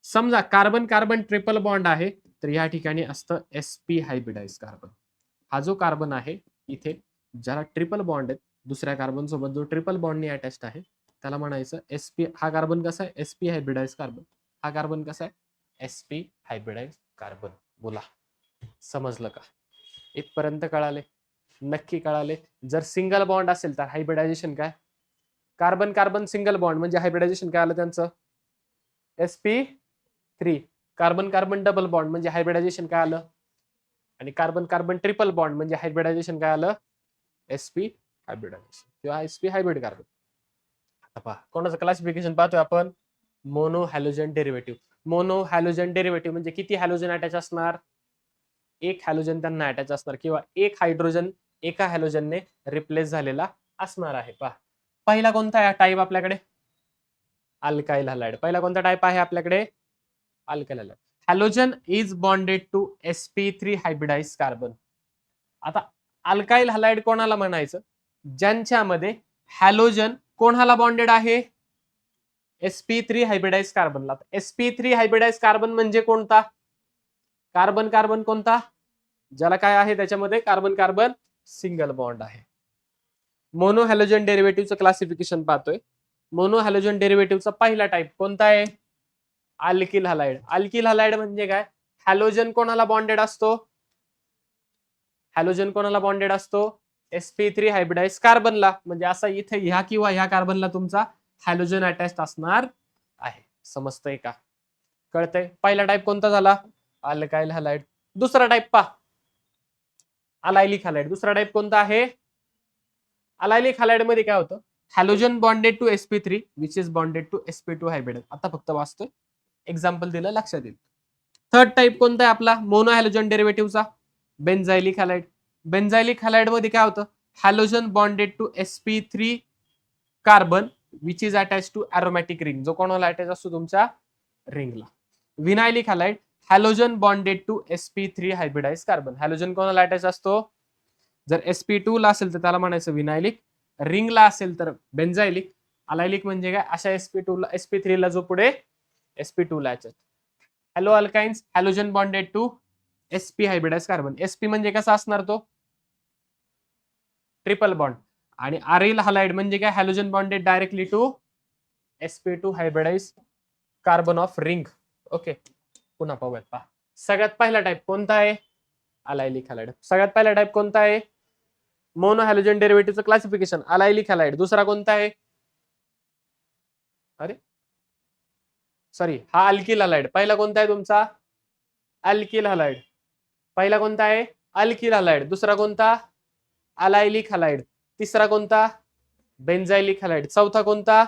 समजा कार्बन ट्रिपल बॉन्ड आहे तर या ठिकाणी असतं sp हायब्रिडाइज कार्बन. हा जो कार्बन आहे इथे ज्याला ट्रिपल बॉन्ड आहे, दुसऱ्या कार्बन सोबत जो ट्रिपल बॉन्डनी अटॅच्ड आहे, त्याला म्हणायचं sp. हा कार्बन कसा आहे? sp hybridise carbon. हा कार्बन कसा आहे? sp hybridise carbon. बोला, समजलं का? इथपर्यंत कळाले? नक्की कळाले? जर सिंगल बॉन्ड असेल तर हायब्रिडायझेशन काय? कार्बन सिंगल बॉन्ड म्हणजे हायब्रिडायझेशन काय आलं त्यांचं? sp3. कार्बन डबल बॉन्ड म्हणजे हायब्रिडायझेशन काय आलं? आणि कार्बन ट्रिपल बॉन्ड म्हणजे हायब्रिडायझेशन काय आलं? sp हायब्रिडायझेशन किंवा sp हायब्रिड कार्बन. आता पहा, कोणाचं क्लासिफिकेशन पाहतोय आपण? Mono halogen derivative. Mono halogen derivative म्हणजे किती हॅलोजन अटॅच असणार? एक हॅलोजन त्यांना अटॅच असणार, किंवा एक हायड्रोजन एका हॅलोजनने रिप्लेस झालेला असणार आहे. पहा, पहिला कोणता टाईप आपल्याकडे? Alkyl halide. पहिला कोणता टाईप आहे आपल्याकडे? Alkyl halide. Halogen is bonded to sp3 hybridise carbon. आता अल्काइल हॅलाइड कोणाला म्हणायचं? ज्यांच्यामध्ये हॅलोजन कोणाला बॉन्डेड आहे? sp3 hybridise कार्बनला. sp3 hybridise carbon म्हणजे कोणता? कार्बन कोणता? ज्याला काय आहे त्याच्यामध्ये कार्बन सिंगल बॉन्ड आहे. मोनो हॅलोजन डेरिव्हेटिव्हचं क्लासिफिकेशन पाहतोय. मोनो हॅलोजन डेरिव्हेटिव्हचा पहिला टाईप कोणता आहे? Alkyl halide. अल्किल हॅलाइड म्हणजे काय? हॅलोजन कोणाला बॉन्डेड असतो? हॅलोजन कोणाला बॉन्डेड असतो? sp3 hybridise कार्बनला. म्हणजे असा इथे ह्या किंवा ह्या कार्बनला तुमचा हॅलोजन अटॅच्ड असणार आहे. समजतंय का? कळतंय? पहिला टाईप कोणता झाला? Alkyl halide. दुसरा टाईप पहा, अलायलिक हॅलाइड. दुसरा टाईप कोणता आहे? अलायलिक हॅलाइड मध्ये काय होतं? Halogen bonded to sp3 which is bonded to sp2 hybrid. आता फक्त वाचतोय, एक्झाम्पल दिलं लक्षात येईल. थर्ड टाईप कोणता आहे आपला मोनो हॅलोजन डेरिव्हेटिव्हचा? Benzylic halide. बेन्झायलिक हॅलाइड मध्ये काय होतं? Halogen bonded to sp3 carbon which is attach to aromatic ring. जो कोणाला अटॅच असतो? तुमच्या रिंगला. Vinylic halide, halogen bonded to sp3 hybridise carbon. Halogen कोणाला अटॅच असतो? जर sp2 ला असेल तर त्याला म्हणायचं विनायलिक, रिंगला असेल तर बेन्झायलिक. अलायलिक म्हणजे काय? अशा sp2 ला sp3 ला जो पुढे sp2 ला attach. Halo alkynes, halogen bonded to sp hybridise carbon. sp म्हणजे कसा असणार तो? Triple bond. आणि अरिल हॅलाइड म्हणजे काय? Halogen bonded directly to sp2 hybridise carbon of ring. Okay, पुन्हा पाहूयात. पहा, सगळ्यात पहिला टाईप कोणता आहे? Allylic halide. सगळ्यात पहिला टाईप कोणता आहे? मोनो हॅलोजन डेरिव्हेटिव्हचं क्लासिफिकेशन अलायलिक हॅलाइड. दुसरा कोणता आहे? अरे सॉरी, हा अल्किल हॅलाइड. पहिला कोणता आहे तुमचा? Alkyl halide. पहिला कोणता आहे? Alkyl halide. दुसरा कोणता? अलायलिक हॅलाइड. तिसरा कोणता? बेन्झायलिक हॅलाइड. चौथा कोणता?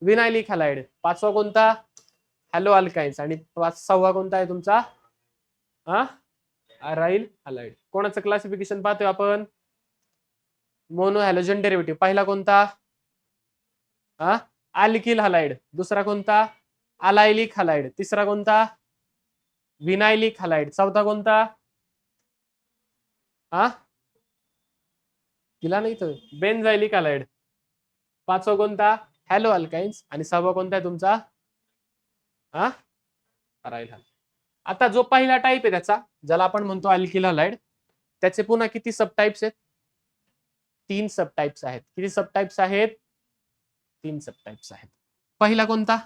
Vinylic halide. पाचवा कोणता? Hello alkynes. आणि सहावा कोणता आहे तुमचा? Aryl halide. कोणाचं क्लासिफिकेशन पाहतोय आपण? Mono halogen derivative. पहिला कोणता? Alkyl halide. दुसरा कोणता? अलायलिक हॅलाइड. तिसरा कोणता? Vinylic halide. चौथा कोणता? तिला नाही तर बेन्झायलिक हॅलाइड. पाचवा कोणता? Hello alkynes. आणि सहावा कोणता आहे तुमचा? हा अराइल हॅलाइड. आता जो पहिला टाईप आहे त्याचा, ज्याला आपण म्हणतो अल्किल हॅलाइड, त्याचे पुन्हा किती सबटाइप्स आहेत? 3 सबटाइप्स आहेत. किती सबटाइप्स आहेत? 3 सबटाइप्स आहेत. पहिला कोणता?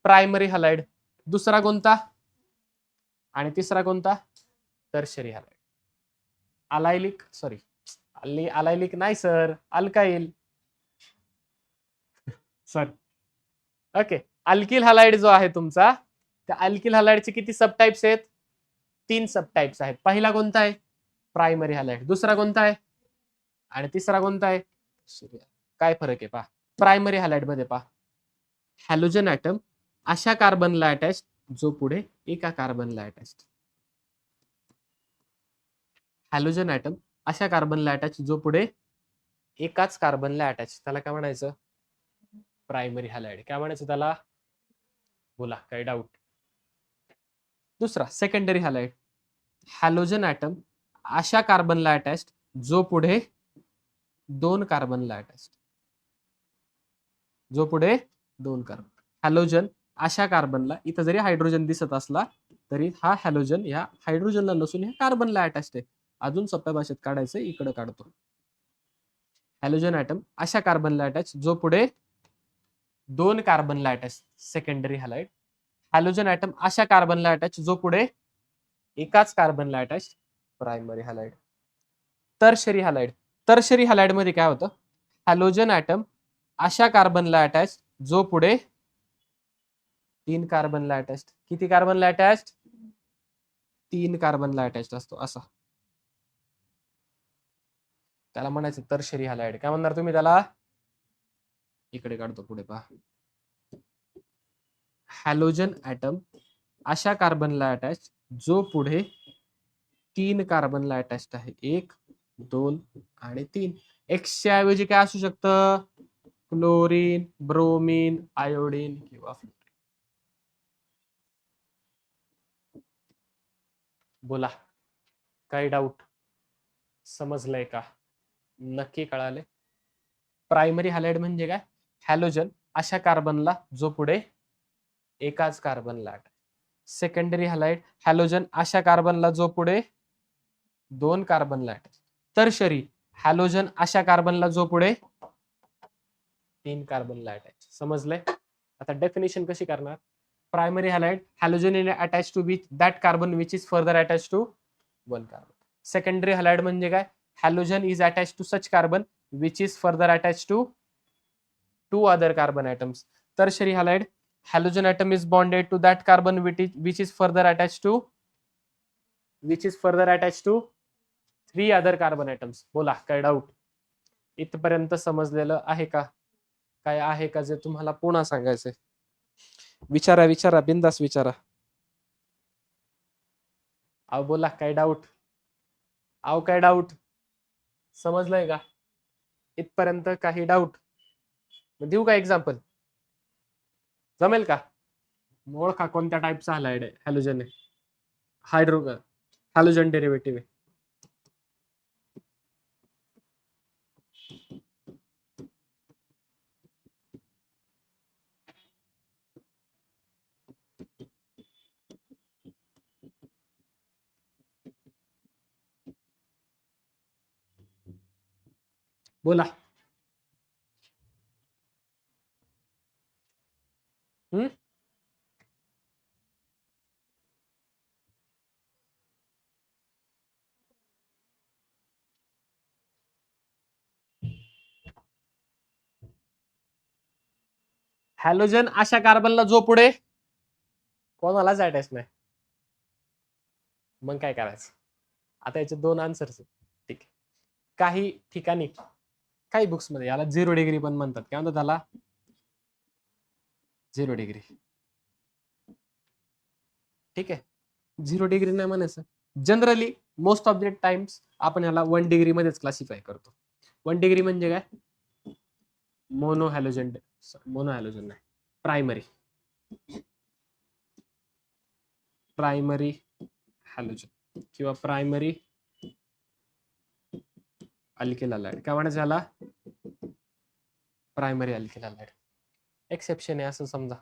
Primary halide. दुसरा कोणता? आणि तिसरा कोणता? Tertiary halide. Allylic sorry allylic नाही sir, alkyl sorry. Okay, alkyl halide जो आहे तुमचा, त्या अल्किल हॅलाइडचे किती सबटाइप्स आहेत? 3 सबटाइप्स आहेत. पहिला कोणता आहे? Primary halide. दुसरा कोणता आहे? आणि तिसरा कोणता आहे? काय फरक आहे पहा. प्रायमरी हॅलाइड मध्ये पहा, हॅलोजन ॲटम अशा कार्बनला अटॅच जो पुढे एका कार्बनला अटॅच. हॅलोजन ॲटम अशा कार्बनला अटॅच जो पुढे एकाच कार्बनला अटॅच, त्याला काय म्हणायचं? Primary halide. काय म्हणायचं त्याला? बोला, काही डाऊट? दुसरा सेकंडरी हॅलाइड. हॅलोजन ॲटम अशा कार्बनला अटॅच जो पुढे 2 कार्बनला अटॅच. जो पुढे 2 कार्बन. हॅलोजन अशा कार्बनला, इथं जरी हायड्रोजन दिसत असला तरी हा हॅलोजन ह्या हायड्रोजनला नसून ह्या कार्बनला अटॅच आहे. अजून सोप्या भाषेत काढायचं, इकडे काढतो. हॅलोजन ॲटम अशा कार्बनला अटॅच जो पुढे 2 कार्बनला attach, secondary halide. Halogen atom अशा कार्बनला अटॅच जो पुढे एकाच कार्बनला attach, primary halide. Tertiary halide. Tertiary halide मध्ये काय होतं? हॅलोजन ॲटम अशा कार्बनला अटॅच जो पुढे 3 कार्बनला अटॅच. किती कार्बनला अटॅच? 3 कार्बनला अटॅच असतो असा. त्याला म्हणायचं टर्शरी हॅलाइड. काय म्हणणार तुम्ही त्याला? इकडे काढतो, पुढे पहा. हॅलोजन ॲटम अशा कार्बनला अटॅच जो पुढे 3 कार्बनला अटॅच आहे. 1 2 आणि 3. एक्सच्या ऐवजी काय असू शकतं? क्लोरीन, ब्रोमीन, आयोडीन किंवा फ्लोरीन. बोला, काही डाऊट? समजलंय का? नक्की कळाले? प्रायमरी हॅलाइड म्हणजे काय? हॅलोजन अशा कार्बनला जो पुढे एकाच कार्बनला अटॅच. सेकंडरी हॅलाइड हॅलोजन अशा कार्बनला जो पुढे 2 कार्बनला अटॅच. टर्शरी हॅलोजन अशा कार्बनला जो पुढे 3 कार्बनला अटॅच. समजलंय? आता डेफिनेशन कशी करणार? Primary halide halogen is attach to which that carbon which is further attach to 1 carbon. Secondary halide म्हणजे काय? Halogen is attach to such carbon which is further attach to 2 other carbon atoms. Tertiary halide halogen atom is bonded to that carbon which is further attached to 3 other carbon atoms. बोला, काय doubt? इथपर्यंत समजलेलं आहे का? काय आहे का जे तुम्हाला पुन्हा सांगायचंय? विचारा विचारा, बिंदास विचारा. अहो बोला, काय डाऊट? अहो काय डाऊट? समजलंय का इथपर्यंत? काही डाऊट? देऊ का एक्झाम्पल? जमेल का? ओळखा कोणत्या टाईपचा हॅलाइड आहे? हॅलोजन आहे. हॅलोजन डेरिव्हेटिव्ह आहे. बोला. हॅलोजन अशा कार्बनला जो पुढे कोणालाच अटॅच नाही, मग काय करायचं? आता याचे 2 आन्सर्स. ठीक आहे. काही ठिकाणी, काही बुक्स मध्ये याला 0 डिग्री पण म्हणतात. काय म्हणतात त्याला? 0 डिग्री. ठीक आहे, 0 डिग्री नाही म्हणायचं. Generally most of the times आपण याला 1 डिग्री मध्येच क्लासिफाय करतो. 1 डिग्री म्हणजे काय? मोनो हॅलोजन नाही, प्रायमरी हॅलोजन किंवा प्रायमरी अल्किल हॅलाइड. काय म्हणायचं याला? Primary alkyl halide. एक्सेप्शन आहे असं समजा.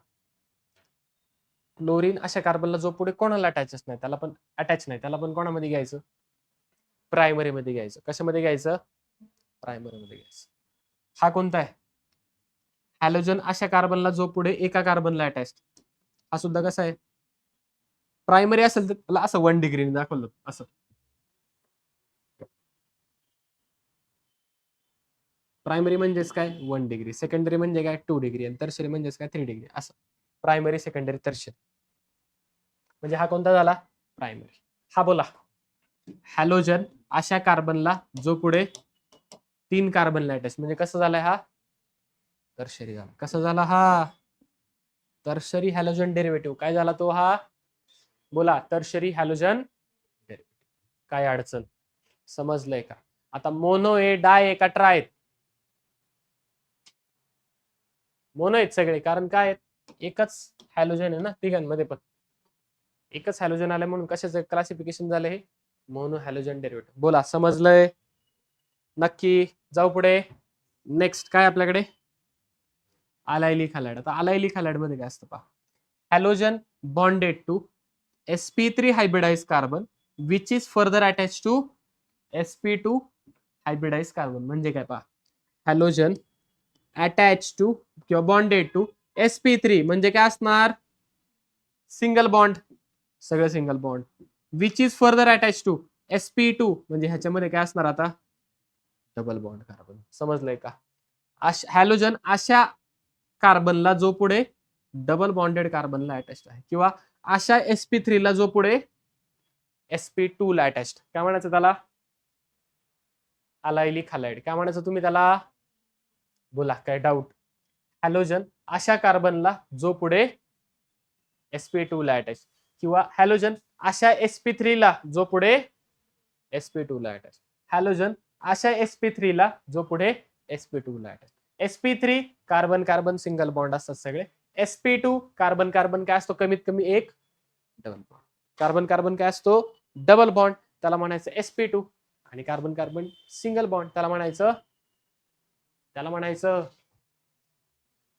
क्लोरीन अशा कार्बनला जो पुढे कोणाला अटॅचच नाही, त्याला पण अटॅच नाही, त्याला पण कोणामध्ये घ्यायचं? प्रायमरी मध्ये घ्यायचं. कशामध्ये घ्यायचं? प्रायमरी मध्ये घ्यायचं. हा कोणता आहे? हॅलोजन अशा कार्बनला जो पुढे एका कार्बनला अटॅच. हा सुद्धा कसा आहे? प्रायमरी असेल तर त्याला असं 1 डिग्रीने दाखवलं असं. प्रायमरी म्हणजेच काय? 1 डिग्री. सेकंडरी म्हणजे काय? 2 डिग्री. आणि टर्शरी म्हणजेच काय? 3 डिग्री. असं प्रायमरी, सेकंडरी, टर्शरी. म्हणजे हा कोणता झाला? प्रायमरी. हा बोला. हॅलोजन अशा कार्बनला जो पुढे 3 कार्बनला अटॅच, म्हणजे कसं झालाय हा? टर्शरी झाला. कसा झाला हा? Tertiary halogen derivative. काय झाला तो हा? बोला. Tertiary halogen derivative. काय अडचण? समजलंय का? आता मोनो आहे, डाय आहे का ट्राय? मोनो आहेत सगळे. कारण काय? एकच हॅलोजन आहे ना तिघांमध्ये पण. एकच हॅलोजन आलं म्हणून कशाचं क्लासिफिकेशन झालं हे? Mono halogen derivative. बोला. समजलंय? नक्की. जाऊ पुढे. नेक्स्ट काय आपल्याकडे? Allylic halide. आता अलायलिक हॅलाइड मध्ये काय असतं पहा. Halogen bonded to sp3 hybridized carbon which is further attached to sp2 hybridized carbon. म्हणजे काय पहा. हॅलोजन अटॅच टू किंवा बॉन्डेड टू sp3 म्हणजे काय असणार? Single bond. सगळं single bond. Which is further attach to sp2 म्हणजे ह्याच्यामध्ये काय असणार आता? Double bond carbon. समजलंय का? हॅलोजन अशा कार्बनला जो पुढे डबल बॉन्डेड कार्बनला अटॅच आहे, किंवा अशा sp3 ला जो पुढे sp2 ला अटॅच. काय म्हणायचं त्याला? अलायलिक हॅलाइड. काय म्हणायचं तुम्ही त्याला? बोला. काय डाऊट? हॅलोजन अशा कार्बनला जो पुढे sp2 ला अटॅच, किंवा हॅलोजन अशा sp3 ला जो पुढे sp2 ला अटॅच. हॅलोजन अशा sp3 ला जो पुढे sp2 ला attach. sp3 carbon carbon single bond असतात सगळे. sp2 कार्बन कार्बन काय असतो? कमीत कमी एक डबल बॉन्ड. कार्बन कार्बन काय असतो? Double bond. त्याला म्हणायचं sp2. आणि कार्बन कार्बन सिंगल बॉन्ड त्याला म्हणायचं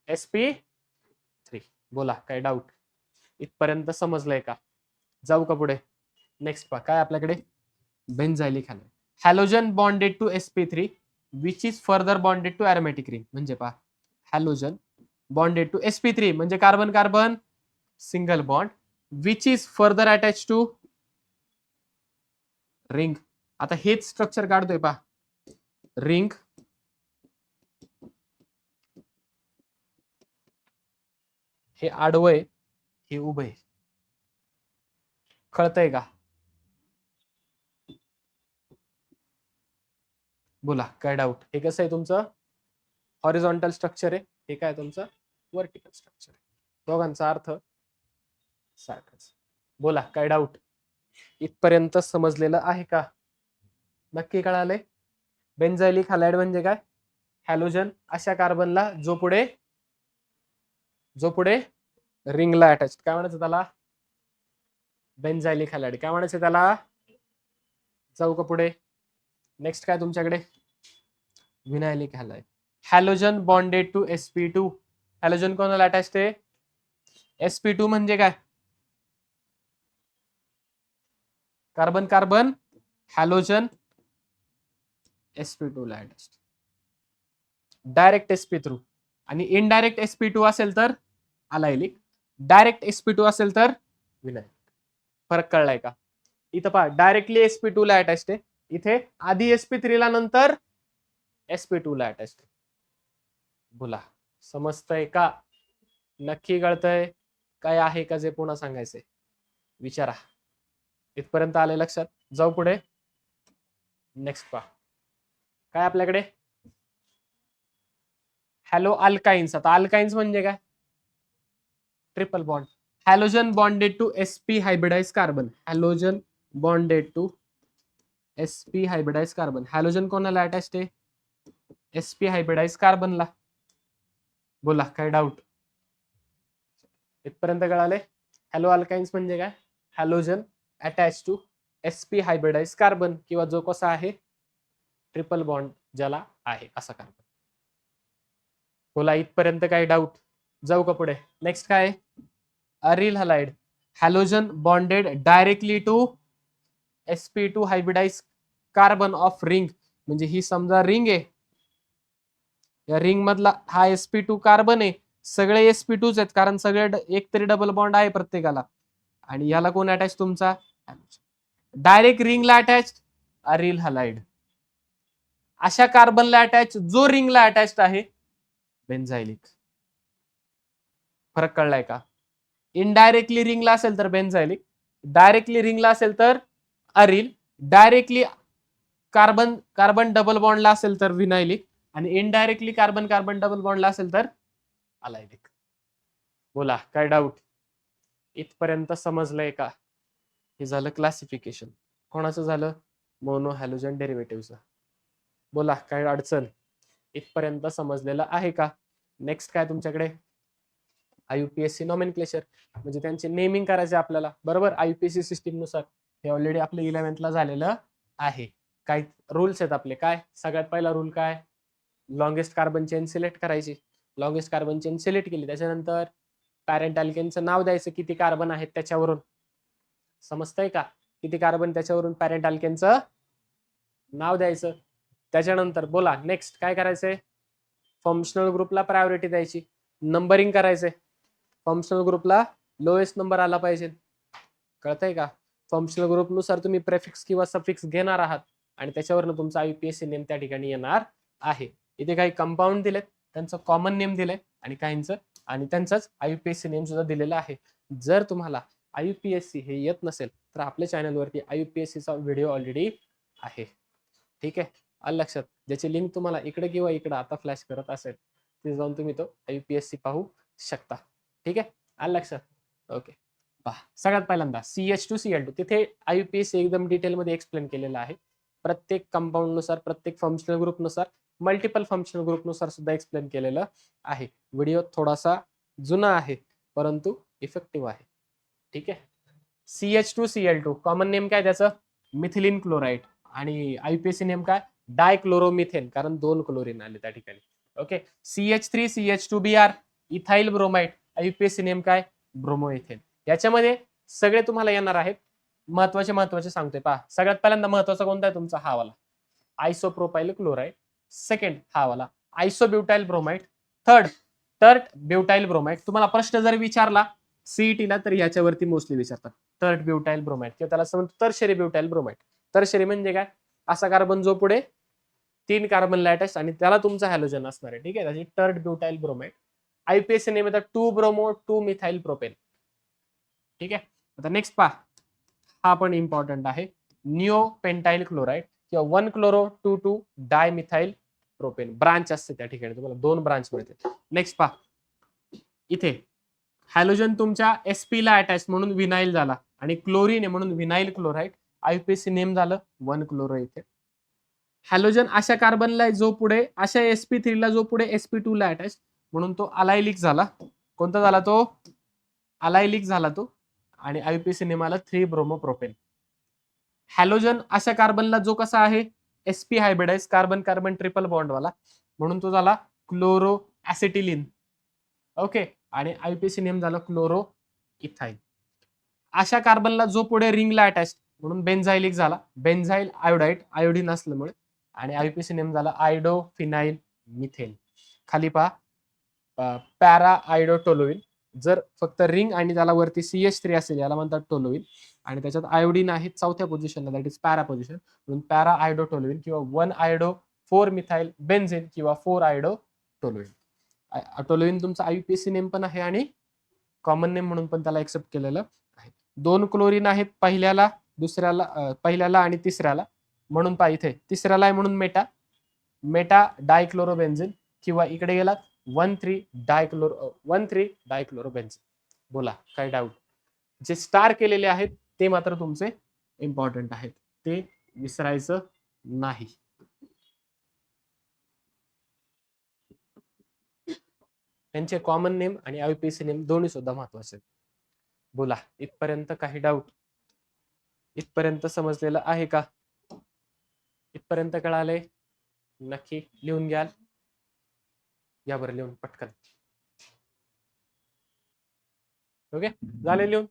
sp3. बोला. काय डाऊट? इथपर्यंत समजलंय का? जाऊ का पुढे? नेक्स्ट पहा. काय आपल्याकडे? Benzylic halide. Halogen bonded to sp3 which is further bonded to aromatic ring. म्हणजे पहा. हॅलोजन बॉन्डेड टू sp3 म्हणजे carbon carbon single bond which is further attach to ring. आता हेच स्ट्रक्चर काढतोय पहा. रिंग हे आडवं आहे, हे उभं आहे. कळतंय का? बोला. काय डाऊट? हे कसं आहे तुमचं? हॉरिझॉन्टल स्ट्रक्चर आहे. हे काय तुमचं? व्हर्टिकल स्ट्रक्चर आहे. दोघांचा अर्थ सारखाच. बोला. काय डाऊट? इथपर्यंत समजलेलं आहे का? नक्की कळालंय? बेन्झायलिक हॅलाइड म्हणजे काय? हॅलोजन अशा कार्बनला जो पुढे रिंगला अटॅच. काय म्हणायचं त्याला? Benzylic halide. काय म्हणायचं त्याला? जाऊ का पुढे? नेक्स्ट काय तुमच्याकडे? Vinylic halide. Halogen bonded to sp2. Halogen कोणाला अटॅच आहे? sp2 म्हणजे काय? कार्बन कार्बन हॅलोजन sp2 ला अटॅच. Direct sp through. आणि इनडायरेक्ट sp2 असेल तर अलायलिक. डायरेक्ट sp2 असेल तर विनायलिक. फरक कळलाय का? इथं पहा. डायरेक्टली sp2 ला अटॅच आहे. इथे आधी sp3 ला नंतर sp2 ला अटॅच. बोला. समजतंय का? नक्की कळतंय? काय आहे का जे पुन्हा सांगायचंय? विचारा. इथपर्यंत आले लक्षात? जाऊ पुढे. नेक्स्ट पहा. काय आपल्याकडे? Hello alkynes. आता अल्काइन्स म्हणजे काय? Triple bond. Halogen bonded to sp hybridise carbon. Halogen bonded to sp hybridise carbon. Halogen कोणाला अटॅच आहे? sp हायब्रिडाइज कार्बनला. बोला. काय डाऊट? इथपर्यंत कळाले? हॅलो अल्काइन्स म्हणजे काय? Halogen attach to sp hybridise carbon, किंवा जो कसा आहे? ट्रिपल बॉन्ड ज्याला आहे असा कार्बन. बोला इथपर्यंत काही डाऊट? जाऊ का पुढे? नेक्स्ट काय? Aryl halide halogen bonded directly to sp2 hybridise carbon of ring. म्हणजे ही समजा रिंग आहे, या रिंग मधला हा sp2 कार्बन आहे, सगळे sp2 आहेत कारण सगळे एक तरी डबल बॉन्ड आहे प्रत्येकाला. आणि याला कोण अटॅच? तुमचा डायरेक्ट रिंगला अटॅच अरिल हलाइड. अशा कार्बनला अटॅच जो रिंगला अटॅच्ड आहे बेन्झायलिक. फरक कळलाय का? इनडायरेक्टली रिंगला असेल तर बेन्झायलिक, डायरेक्टली रिंगला असेल तर aryl, directly carbon carbon double बॉन्डला असेल तर विनायलिक, आणि इनडायरेक्टली कार्बन कार्बन डबल बॉन्डला असेल तर अलायलिक. बोला काय डाऊट? इथपर्यंत समजलंय का? हे झालं क्लासिफिकेशन. कोणाचं झालं? मोनो हॅलोजन डेरिव्हेटिव्हचं. बोला काय अडचण? इथपर्यंत समजलेलं आहे का? नेक्स्ट काय तुमच्याकडे? आयुपीएससी नॉमेनक्लेचर, म्हणजे त्यांचे नेमिंग करायचे आपल्याला, बरोबर? आयुपीएससी सिस्टीम नुसार हे ऑलरेडी आपलं 11th झालेलं आहे. काही रूल्स आहेत आपले. काय? सगळ्यात पहिला रूल काय? लॉंगेस्ट कार्बन चेन सिलेक्ट करायची. लॉंगेस्ट कार्बन चेन सिलेक्ट केली, त्याच्यानंतर पॅरेंट अल्केनचं नाव द्यायचं, किती कार्बन आहेत त्याच्यावरून. समजतंय का? किती कार्बन त्याच्यावरून पॅरेंट अल्केनचं नाव द्यायचं. त्याच्यानंतर बोला नेक्स्ट काय करायचंय? फंक्शनल ग्रुपला प्रायोरिटी द्यायची, नंबरिंग करायचंय. फंक्शनल ग्रुपला लोएस्ट नंबर आला पाहिजे. कळतंय का? फंक्शनल ग्रुप नुसार तुम्ही प्रेफिक्स किंवा सफिक्स घेणार आहात आणि त्याच्यावरनं तुमचा आयुपीएससी नेम त्या ठिकाणी येणार आहे. इथे काही कंपाऊंड दिलेत, त्यांचं कॉमन नेम दिलंय आणि काहींचं आणि त्यांचाच आयुपीएससी नेम सुद्धा दिलेला आहे. जर तुम्हाला आयुपीएससी हे येत नसेल तर आपल्या चॅनलवरती आयुपीएससीचा व्हिडिओ ऑलरेडी आहे. ठीक आहे, आलं लक्षात? ज्याची लिंक तुम्हाला इकडे किंवा इकडे आता फ्लॅश करत असेल तिथे जाऊन तुम्ही तो आयुपीएससी पाहू शकता. ठीक आहे, आलं लक्षात? ओके. पहा सगळ्यात पहिल्यांदा CH2Cl2, तिथे आयुपीएससी एकदम डिटेलमध्ये एक्सप्लेन केलेलं आहे. प्रत्येक कंपाऊंड नुसार, प्रत्येक फंक्शनल ग्रुप नुसार, मल्टिपल फंक्शनल ग्रुप नुसार सुद्धा एक्सप्लेन केलेलं आहे. व्हिडिओ थोडासा जुना आहे परंतु इफेक्टिव्ह आहे. ठीक आहे. CH2Cl2 कॉमन नेम काय त्याचं? Methylene chloride. आणि आयुपीएससी नेम काय? डायक्लोरोमिथेन, कारण 2 क्लोरीन आले त्या ठिकाणी. Okay. CH3CH2Br ethyl bromide. IUPAC name काय? ब्रोमोइथेन. याच्यामध्ये सगळे तुम्हाला येणार आहेत. महत्वाचे सांगतोय पहा. सगळ्यात पहिल्यांदा महत्वाचा कोणता आहे तुमचा? हा वाला आयसोप्रोपाइल क्लोराइड. सेकंड हा वाला आयसोब्युटाइल ब्रोमाइड. Third butyl bromide. तुम्हाला प्रश्न जर विचारला सीईटीला तर याच्यावरती मोस्टली विचारतात. टर्ट ब्युटाइल ब्रोमाइड किंवा त्याला समजतो टर्शरी ब्युटाइल ब्रोमाइड. टर्शरी म्हणजे काय? असा कार्बन जो पुढे 3 कार्बन अटॅच आणि त्याला तुमचा हॅलोजन असणार आहे. ठीक आहे, त्याची टर्ट ब्युटाइल ब्रोमाइड. आयपीएससी नेम येतात 2 ब्रोमो 2 मिथाइल प्रोपेन. ठीक आहे. आता नेक्स्ट पहा, हा पण इम्पॉर्टंट आहे. निओ पेंटाइल क्लोराइड किंवा 1 क्लोरो 2 डाय मिथाइल प्रोपेन. ब्रांच असते त्या ठिकाणी, तुम्हाला 2 ब्रांच मिळते. नेक्स्ट पहा, इथे हॅलोजन तुमच्या sp ला अटॅच म्हणून विनाइल झाला आणि क्लोरीन आहे म्हणून विनाइल क्लोराइड. आयुपीएससी नेम झालं 1 क्लोरो. इथे हॅलोजन अशा कार्बनला जो पुढे अशा sp3 ला जो पुढे sp2 ला अटॅच म्हणून तो अलायलिक झाला. कोणता झाला तो? अलायलिक झाला तो. आणि आयुपीएससी नेम आला 3 ब्रोमोप्रोपेन. हॅलोजन अशा कार्बनला जो कसा आहे? sp hybridise carbon carbon triple bond वाला म्हणून तो झाला क्लोरो ऍसिटिलीन. ओके. आणि आयुपीएससी नेम झाला क्लोरो इथाइल. अशा कार्बनला जो पुढे रिंगला अटॅच म्हणून बेन्झायलिक झाला. बेन्झाइल आयोडाइड, आयोडीन असल्यामुळे. आणि आयुपीएससी नेम झाला आयडो फिनाइल मिथेन. खाली पहा पॅरा आयडोटोलोइन. जर फक्त रिंग आणि त्याला वरती CH3 असेल याला म्हणतात टोलोइन. आणि त्याच्यात आयोडीन आहे चौथ्या पोझिशनला, दॅट इज पॅरा पोझिशन, म्हणून पॅरा आयडोटोलोइन किंवा 1 आयडो 4 मिथाइल बेन्झीन किंवा 4 आयडो टोलोइन. टोलोइन तुमचा आयुपीएससी नेम पण आहे आणि कॉमन नेम म्हणून पण त्याला एक्सेप्ट केलेलं आहे. 2 क्लोरीन आहेत पहिल्याला, दुसऱ्याला, पहिल्याला आणि तिसऱ्याला. म्हणून पहा इथे तिसऱ्याला आहे म्हणून मेटा डायक्लोरोबेन्झीन किंवा इकडे गेला 1,3 डायक्लोरोबेन्झीन. बोला काय डाऊट? जे स्टार केलेले आहेत ते मात्र तुमचे इम्पॉर्टंट आहेत, ते विसरायचं नाही. त्यांचे कॉमन नेम आणि आयुपीएससी नेम दोन्ही सुद्धा महत्वाचे. बोला इथपर्यंत काही डाऊट? इथपर्यंत समजलेलं आहे का? इथपर्यंत कळाले? नक्की लिहून घ्याल. या बरं लिहून पटकन. ओके, झाले लिहून.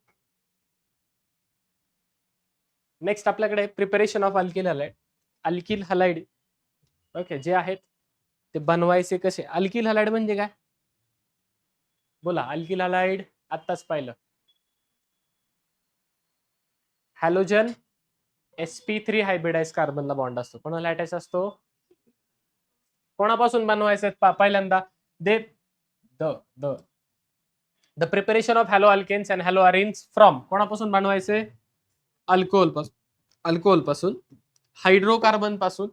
नेक्स्ट आपल्याकडे preparation of alkyl halide. Alkyl halide okay जे आहेत ते बनवायचे कसे. अल्किल हलाइड म्हणजे काय बोला. अल्किल हलाइड आत्ताच पाहिलं. हॅलोजन sp3 हायब्रिडाइज कार्बनला बॉन्ड असतो. कोणाला अटॅच असतो. कोणापासून बनवायचं पहिल्यांदा दे the the the preparation of halo alkanes and halo arenes from. कोणापासून बनवायचे. अल्कोहोल पासून. अल्कोहोल पासून, हायड्रोकार्बन पासून,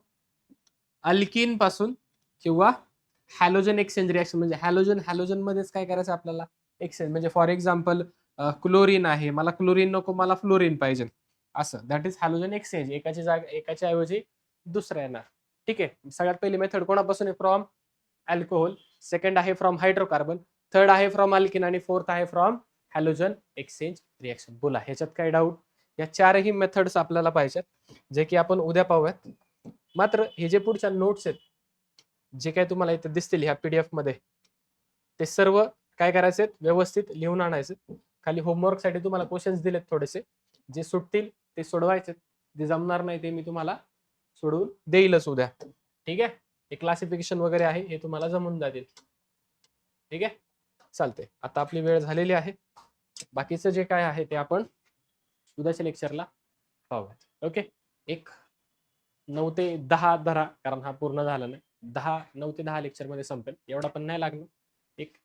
अल्किन पासून किंवा हॅलोजन एक्सचेंज रिएक्शन. म्हणजे हॅलोजन हॅलोजन मध्येच काय करायचं आपल्याला एक्सचेंज. म्हणजे फॉर एक्झाम्पल क्लोरीन आहे, मला क्लोरीन नको, मला फ्लोरीन पाहिजे, असं. That is halogen exchange. एकाची जागा एकाच्या ऐवजी दुसरा येणार. ठीक आहे. सगळ्यात पहिली मेथड कोणापासून आहे. From alcohol. सेकंड आहे फ्रॉम हायड्रोकार्बन. थर्ड आहे फ्रॉम अल्किन आणि फोर्थ आहे फ्रॉम हॅलोजन एक्सचेंज रिएक्शन. बोला ह्याच्यात काय डाऊट. या चारही मेथड्स आपल्याला पाहिजेत जे की आपण उद्या पाहूयात. मात्र हे जे पुढच्या नोट्स आहेत जे काय तुम्हाला इथे दिसतील ह्या पीडीएफ मध्ये ते सर्व काय करायचे व्यवस्थित लिहून आणायचे. खाली होमवर्क साठी तुम्हाला क्वेश्चन्स दिलेत थोडेसे. जे सुटतील ते सोडवायचे. जे जमणार नाही ते मी तुम्हाला सोडवून देईलच उद्या. ठीक आहे. हे क्लासिफिकेशन वगैरे आहे हे तुम्हाला जमून जातील. ठीक आहे. चालते. आता आपली वेळ झालेली आहे. बाकीचं जे काय आहे ते आपण उद्याच्या लेक्चरला पाहूयात. ओके. एक 9 ते 10 धरा कारण हा पूर्ण झाला नाही. 9 ते 10 लेक्चर मध्ये संपेल. एवढा पण नाही लागणार. एक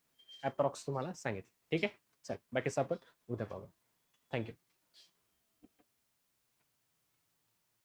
अप्रॉक्स तुम्हाला सांगितलं. ठीक आहे. चल बाकीचं आपण उद्या पाहूया. थँक्यू.